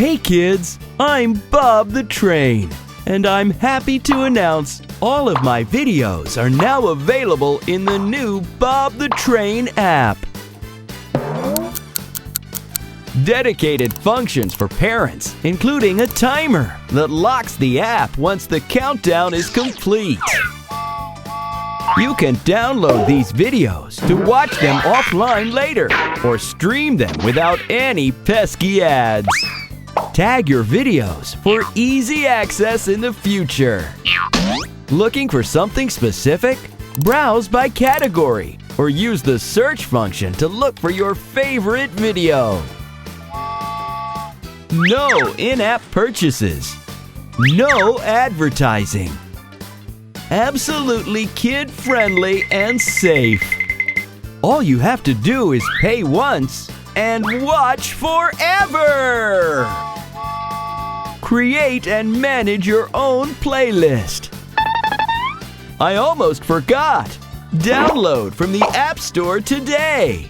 Hey kids, I'm Bob the Train, and I'm happy to announce all of my videos are now available in the new Bob the Train app. Dedicated functions for parents, including a timer that locks the app once the countdown is complete. You can download these videos to watch them offline later or stream them without any pesky ads. Tag your videos for easy access in the future. Looking for something specific? Browse by category or use the search function to look for your favorite video. No in-app purchases. No advertising. Absolutely kid-friendly and safe. All you have to do is pay once and watch forever! Create and manage your own playlist. I almost forgot! Download from the App Store today!